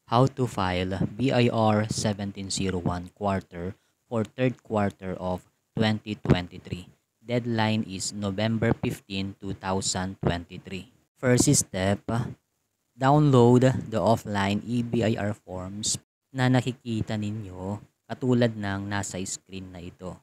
How to file BIR 1701 quarter for third quarter of 2023. Deadline is November 15, 2023. First step, download the offline EBIR forms na nakikita ninyo katulad ng nasa screen na ito.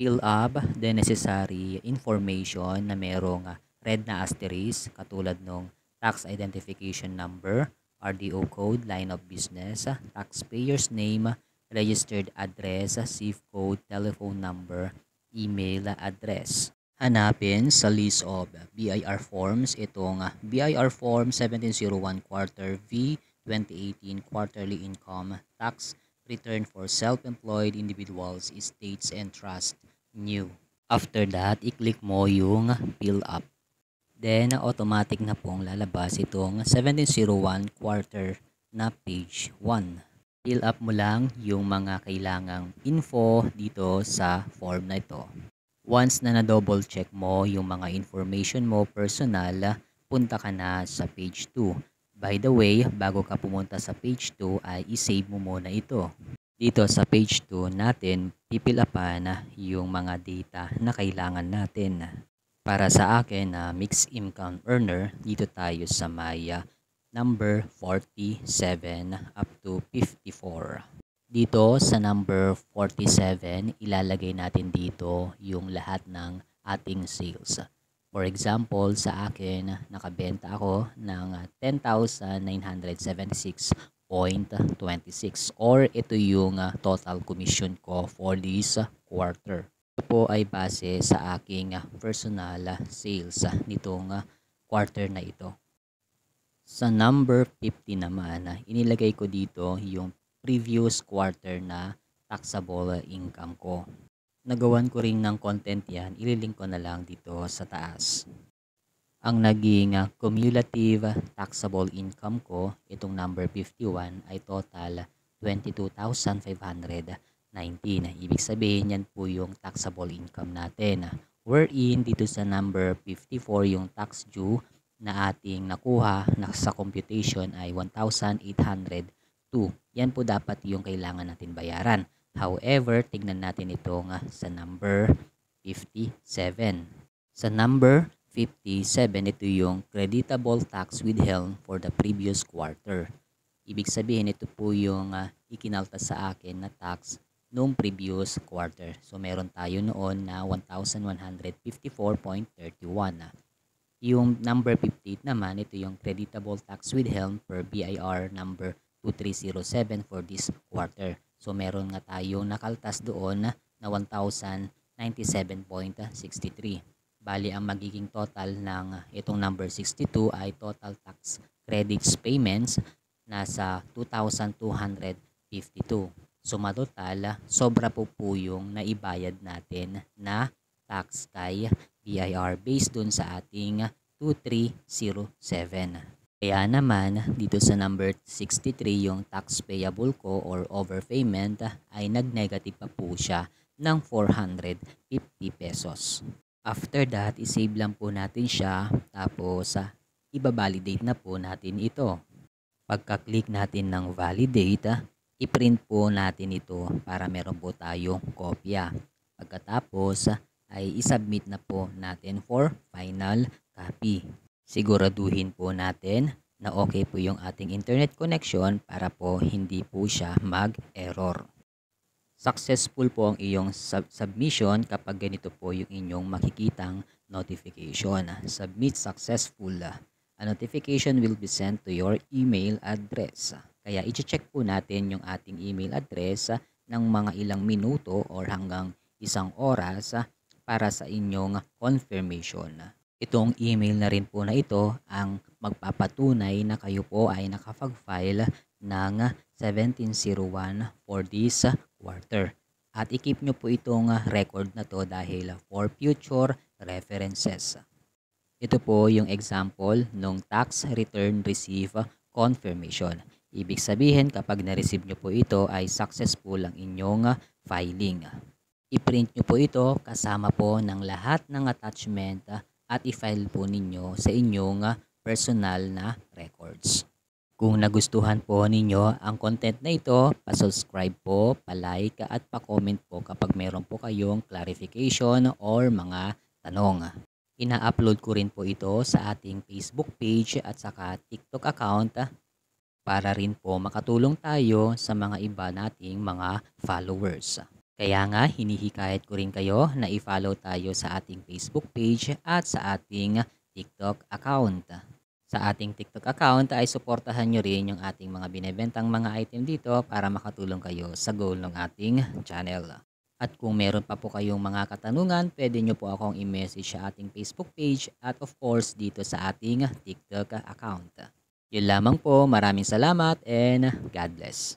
Fill up the necessary information na merong red na asterisk katulad ng tax identification number, RDO code, line of business, taxpayer's name, registered address, SIF code, telephone number, email address. Hanapin sa list of BIR forms itong BIR Form 1701 Quarter V 2018 Quarterly Income Tax Return for Self-Employed Individuals, Estates and Trust New. After that, i-click mo yung fill up. Then, automatic na pong lalabas itong 1701 Quarter na page 1. Fill up mo lang yung mga kailangang info dito sa form na ito. Once na na-double check mo yung mga information mo personal, punta ka na sa page 2. By the way, bago ka pumunta sa page 2 ay i-save mo muna ito. Dito sa page 2 natin pipilapan yung mga data na kailangan natin. Para sa akin na mixed income earner, dito tayo sa may number 47 up to 54. Dito sa number 47, ilalagay natin dito yung lahat ng ating sales. For example, sa akin, nakabenta ako ng 10,976.26 or ito yung total commission ko for this quarter. Ito po ay base sa aking personal sales nitong quarter na ito. Sa number 50 naman, inilagay ko dito yung previous quarter na taxable income ko. Nagawan ko rin ng content yan, ililink ko na lang dito sa taas. Ang naging cumulative taxable income ko, itong number 51, ay total 22,519. Ibig sabihin yan po yung taxable income natin. Wherein dito sa number 54 yung tax due na ating nakuha na sa computation ay 1,802. Yan po dapat yung kailangan natin bayaran. However, tignan natin ito sa number 57. Sa number 57, ito yung creditable tax withheld for the previous quarter. Ibig sabihin, ito po yung ikinalta sa akin na tax noong previous quarter. So, meron tayo noon na 1,154.31. Yung number 58 naman, ito yung creditable tax withheld per BIR number 2307 for this quarter. So meron nga tayong nakaltas doon na 1,097.63. Bali ang magiging total ng itong number 62 ay total tax credits payments nasa 2,252. So matotal, sobra po yung naibayad natin na tax kay BIR based dun sa ating 2307. Kaya naman, dito sa number 63, yung tax payable ko or overpayment ay nag-negative pa po siya ng 450 pesos. After that, isave lang po natin siya tapos ibabalidate na po natin ito. Pagka-click natin ng validate, i-print po natin ito para meron po tayong kopya. Pagkatapos, ay isubmit na po natin for final copy. Siguraduhin po natin na okay po yung ating internet connection para po hindi po siya mag-error. Successful po ang iyong submission kapag ganito po yung inyong makikitang notification. Submit successful. A notification will be sent to your email address. Kaya i-check po natin yung ating email address ng mga ilang minuto or hanggang isang oras para sa inyong confirmation. Itong email na rin po na ito ang magpapatunay na kayo po ay nakapag-file ng 1701 for this quarter. At i-keep nyo po itong record na to dahil for future references. Ito po yung example ng tax return receive confirmation. Ibig sabihin kapag na-receive nyo po ito ay successful ang inyong filing. I-print nyo po ito kasama po ng lahat ng attachment at i-file po ninyo sa inyong personal na records. Kung nagustuhan po ninyo ang content na ito, pa-subscribe po, pa-like at pa-comment po kapag meron po kayong clarification or mga tanong. Ina-upload ko rin po ito sa ating Facebook page at saka TikTok account para rin po makatulong tayo sa mga iba nating mga followers. Kaya nga, hinihikayat ko rin kayo na i-follow tayo sa ating Facebook page at sa ating TikTok account. Sa ating TikTok account ay suportahan nyo rin yung ating mga binebentang mga item dito para makatulong kayo sa goal ng ating channel. At kung meron pa po kayong mga katanungan, pwede nyo po akong i-message sa ating Facebook page at of course dito sa ating TikTok account. Yun lamang po, maraming salamat and God bless.